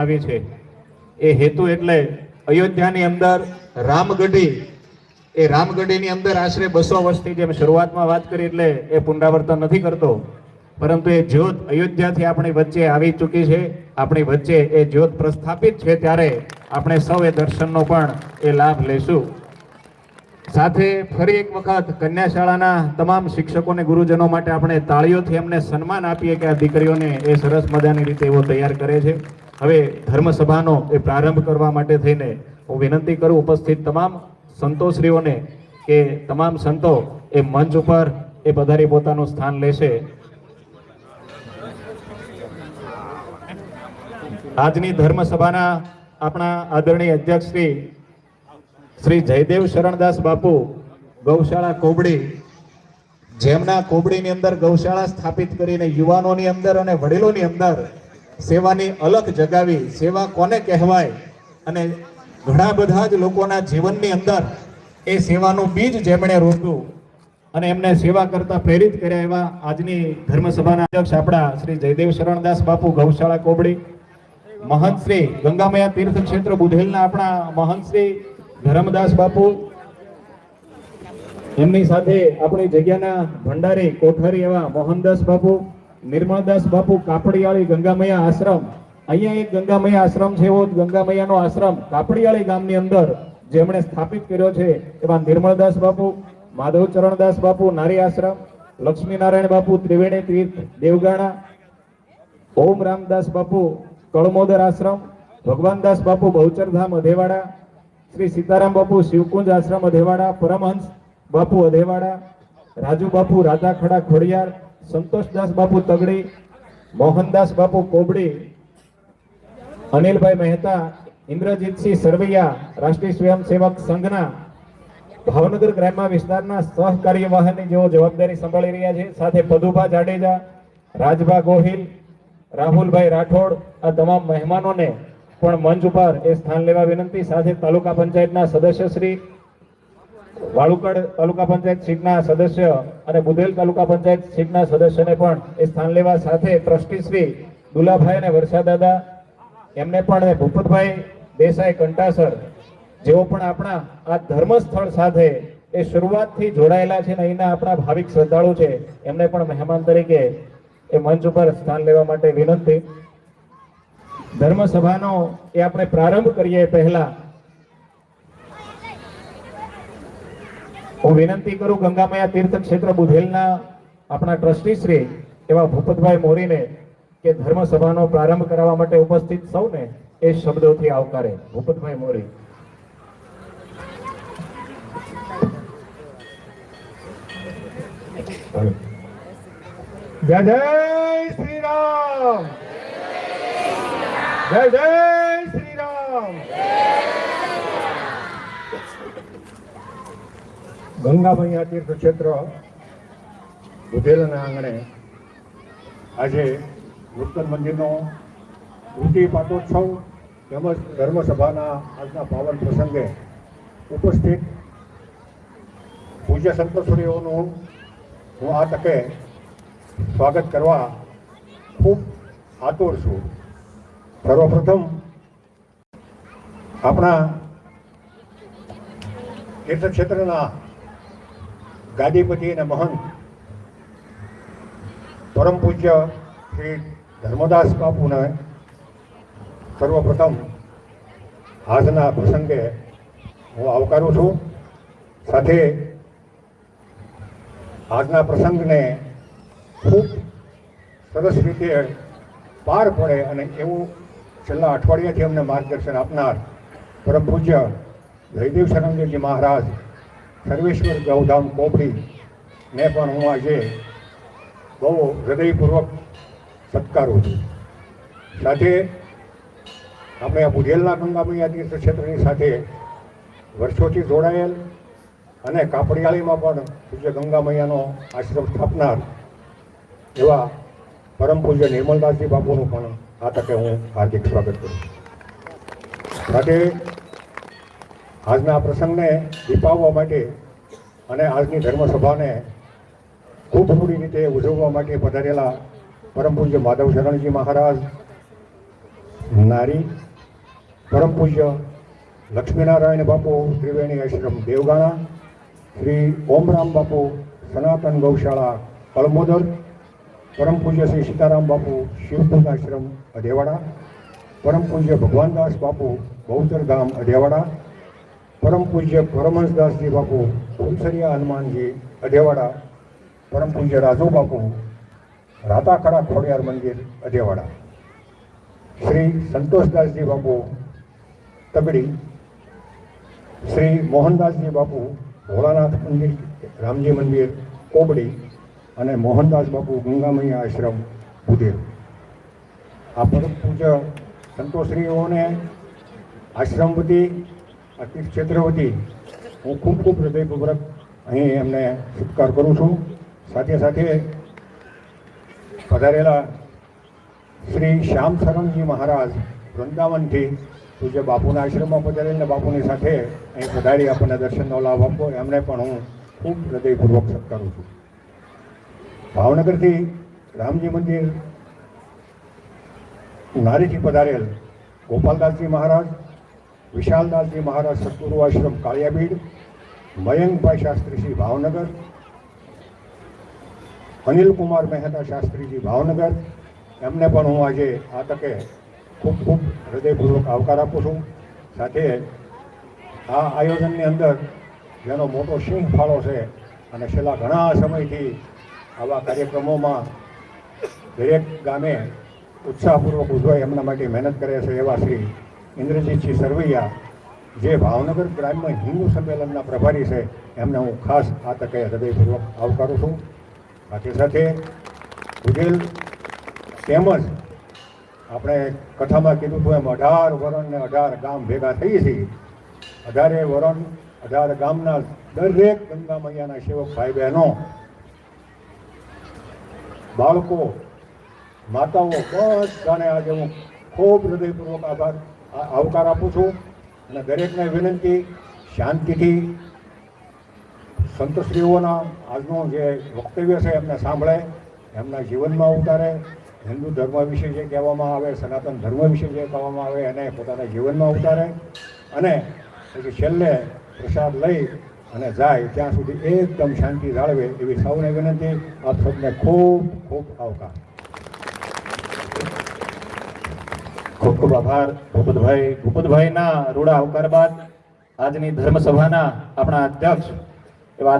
આવી છે એ હેતુ એટલે અયોધ્યાની અંદર રામગઢી, એ રામગઢીની અંદર આશરે 200 વર્ષથી, જેમ શરૂઆતમાં વાત કરી એટલે એ પુનરાવર્તન નથી કરતો, પરંતુ એ જ્યોત અયોધ્યાથી આપણી વચ્ચે આવી ચૂકી છે, આપણી વચ્ચે એ જ્યોત પ્રસ્થાપિત છે, ત્યારે આપણે સૌ એ દર્શનનો પણ એ લાભ લેશું. સાથે ફરી એક વખત કન્યા શાળાના તમામ શિક્ષકોને ગુરુજનો માટે આપણે તાળીઓથી એમને સન્માન આપીએ કે આ દીકરીઓને એ સરસ મજાની રીતે એવો તૈયાર કરે છે. હવે ધર્મસભાનો એ પ્રારંભ કરવા માટે થઈને હું વિનંતી કરું ઉપસ્થિત તમામ સંતોશ્રીઓને કે તમામ સંતો એ મંચ ઉપર એ પધારી પોતાનું સ્થાન લેશે. આજની ધર્મસભાના આપણા આદરણીય અધ્યક્ષ શ્રી જયદેવ શરણદાસ બાપુ ગૌશાળા કોબડી, જેમના કોબડીની અંદર ગૌશાળા સ્થાપિત કરીને યુવાનોની અંદર અને વડીલોની અંદર સેવાની અલખ જગાવી, સેવા કોને કહેવાય, અને ઘણા બધા જ લોકોના જીવનની અંદર એ સેવાનું બીજ જેમણે રોપ્યું અને એમને સેવા કરતા પ્રેરિત કર્યા એવા આજની ધર્મસભાના અધ્યક્ષ આપણા શ્રી જયદેવ શરણદાસ બાપુ ગૌશાળા કોબડી, મહંત શ્રી ગંગામયા તીર્થ ક્ષેત્ર બુધેલના આપણા મહંત શ્રી ધર્મદાસ બાપુ, એમની સાથે આપણી જગ્યાના ભંડારી કોઠારી એવા મોહનદાસ બાપુ, નિર્મળદાસ બાપુ કાપડિયાળી ગંગામયા આશ્રમ, અહીંયા એક ગંગામયા આશ્રમ છે, એવો ગંગામયાનો આશ્રમ કાપડિયાળી ગામની અંદર જેમણે સ્થાપિત કર્યો છે એવા નિર્મળદાસ બાપુ, માધવચરણદાસ બાપુ નારી આશ્રમ, લક્ષ્મીનારાયણ બાપુ ત્રિવેણી તીર્થ દેવગાણા, ઓમ રામદાસ બાપુ કળમોદર આશ્રમ, ભગવાનદાસ બાપુ બહુચરધામ અધેવાડા, શ્રી સીતારામ બાપુ શિવકુંજ આશ્રમ અધેવાડા, પરમહંસ બાપુ અધેવાડા, રાજુ બાપુ રાધાખડા ખોડિયાર, સંતોષદાસ બાપુ તગડી, મોહનદાસ બાપુ કોબડી, અનિલભાઈ મહેતા, ઇન્દ્રજીતસિંહ સરવૈયા રાષ્ટ્રીય સ્વયંસેવક સંઘના ભાવનગર ગ્રામ્ય વિસ્તારના સહકાર્યવાહની જેઓ જવાબદારી સંભાળી રહ્યા છે. સાથે પદુભા જાડેજા, રાજભા ગોહિલ, રાહુલભાઈ રાઠોડ, આ તમામ મહેમાનોને પણ મંચ ઉપર એ સ્થાન લેવા વિનંતી. સાથે તાલુકા પંચાયતના સદસ્ય શ્રી, વાળુકડ તાલુકા પંચાયત સીટના સદસ્ય અને બુધેલ તાલુકા પંચાયત સીટના સદસ્યને પણ એ સ્થાન લેવા. સાથે ટ્રસ્ટી શ્રી દુલાભાઈ અને વર્ષાદાદા, એમને પણ ભૂપતભાઈ દેસાઈ કંટાસર, જેઓ પણ આપણા આ ધર્મસ્થળ સાથે એ શરૂઆતથી જોડાયેલા છે અને અહીંના આપણા ભાવિક શ્રદ્ધાળુ છે, એમને પણ મહેમાન તરીકે એ મંચ ઉપર સ્થાન લેવા માટે વિનંતી. ધર્મસભાનો એ આપણે પ્રારંભ કરીએ પહેલા હું વિનંતી કરું ગંગામયા તીર્થ ક્ષેત્ર બુધેલના આપણા ટ્રસ્ટી શ્રી એવા ભૂપતભાઈ મોરીને કે ધર્મસભાનો પ્રારંભ કરવા માટે ઉપસ્થિત સૌને એ શબ્દોથી આવકારે. ભૂપતભાઈ મોરી. જય જય શ્રી રામ, જય જય શ્રી રામ. ગંગામયા તીર્થ ક્ષેત્ર બુધેલના આંગણે આજે નૂતન મંદિરનો વૃદ્ધિ પાટોત્સવ તેમજ ધર્મસભાના આજના પાવન પ્રસંગે ઉપસ્થિત પૂજ્ય સંતશ્રીઓનું હું આ તકે સ્વાગત કરવા ખૂબ આતુર છું. સર્વપ્રથમ આપણા તીર્થક્ષેત્રના ગાદીપતિ અને મહંત પરમ પૂજ્ય શ્રી ધર્મદાસ બાપુને સર્વપ્રથમ આજના પ્રસંગે હું આવકારું છું. સાથે આજના પ્રસંગને ખૂબ સરસ રીતે પાર પડે અને એવું છેલ્લા અઠવાડિયાથી અમને માર્ગદર્શન આપનાર પરમ પૂજ્ય જયદેવ શરણદેવજી મહારાજ સર્વેશ્વર ગૌધામ કોબડી ને પણ હું આજે બહુ હૃદયપૂર્વક સત્કારું છું. સાથે આપણે આ બુધેલના ગંગામયા તીર્થ ક્ષેત્રની સાથે વર્ષોથી જોડાયેલ અને કાપડિયાળીમાં પણ પૂજ્ય ગંગામૈયાનો આશ્રમ સ્થાપનાર એવા પરમ પૂજ્ય નિર્મલદાસજી બાપુનું પણ આ તકે હું હાર્દિક સ્વાગત કરું. સાથે આજના આ પ્રસંગને દીપાવવા માટે અને આજની ધર્મસભાને ખૂબ પૂરી રીતે ઉજવવા માટે પધારેલા પરમ પૂજ્ય માધવ શરણજી મહારાજ, નારી પરમ પૂજ્ય લક્ષ્મીનારાયણ બાપુ ત્રિવેણી આશ્રમ દેવગાણા, શ્રી ઓમરામ બાપુ સનાતન ગૌશાળા કળમોદર, પરમ પૂજ્ય શ્રી સીતારામ બાપુ શિવપુર આશ્રમ અઢેવાડા, પરમ પૂજ્ય ભગવાનદાસ બાપુ બહુચર ગામ અઢેવાડા, પરમ પૂજ્ય પરમહંસદાસજી બાપુ ફુલસરિયા હનુમાનજી અઢેવાડા, પરમ પૂજ્ય રાજુ બાપુ રાતાખડા ખોડિયાર મંદિર અઢેવાડા, શ્રી સંતોષદાસજી બાપુ તગડી, શ્રી મોહનદાસજી બાપુ ભોળાનાથ મંદિર રામજી મંદિર કોબડી અને મોહનદાસ બાપુ ગંગામૈયા આશ્રમ બુધેર. આ પરમ પૂજ્ય સંતોષશ્રીઓને આશ્રમ વતી આ તીર્થક્ષેત્ર વતી હું ખૂબ ખૂબ હૃદયપૂર્વક અહીં એમને સત્કાર કરું છું. સાથે સાથે પધારેલા શ્રી શ્યામ શરણજી મહારાજ વૃંદાવનથી પૂજ્ય બાપુના આશ્રમમાં પધારેલા બાપુની સાથે અહીં પધારી આપણને દર્શનનો લાભ આપવો એમને પણ હું ખૂબ હૃદયપૂર્વક સત્કારું છું. ભાવનગરથી રામજી મંદિર નારીથી પધારેલ ગોપાલદાસજી મહારાજ, વિશાલદાસજી મહારાજ સદગુરુ આશ્રમ કાળિયાબીડ, મયંકભાઈ શાસ્ત્રીજી ભાવનગર, અનિલકુમાર મહેતા શાસ્ત્રીજી ભાવનગર, એમને પણ હું આજે આ તકે ખૂબ ખૂબ હૃદયપૂર્વક આવકાર આપું છું. સાથે આ આયોજનની અંદર જેનો મોટો સિંહ ફાળો છે અને છેલ્લા ઘણા સમયથી આવા કાર્યક્રમોમાં દરેક ગામે ઉત્સાહપૂર્વક ઉજવાય એમના માટે મહેનત કરે છે એવા શ્રી ઇન્દ્રજીતસિંહ સરવૈયા, જે ભાવનગર ગ્રામ્ય હિન્દુ સંમેલનના પ્રભારી છે, એમને હું ખાસ આ તકે હૃદયપૂર્વક આવકારું છું. સાથે સાથે ઉજેલ તેમજ આપણે કથામાં કીધું હતું એમ 18 વરણ ને 18 ગામ ભેગા થઈ છે. 18 વરણ 18 ગામના દરેક ગંગા મૈયાના સેવક ભાઈ બહેનો, બાળકો, માતાઓ બધાને આજે હું ખૂબ હૃદયપૂર્વક આવકાર આપું છું. અને દરેકને વિનંતી શાંતિથી સંતશ્રીઓના આજનું જે વક્તવ્ય છે એમને સાંભળે, એમના જીવનમાં ઉતારે, હિન્દુ ધર્મ વિશે જે કહેવામાં આવે, સનાતન ધર્મ વિશે જે કહેવામાં આવે એને પોતાના જીવનમાં ઉતારે અને પછી છેલ્લે પ્રસાદ લઈ અને જાય ત્યાં સુધી એકદમ શાંતિ જાળવે એવી સૌને વિનંતી. આપ સૌને ખૂબ ખૂબ આવકાર. ખૂબ ખૂબ આભાર ભૂપતભાઈના રૂડા આવકાર બાદ આજની ધર્મસભાના આપણા અધ્યક્ષ એવા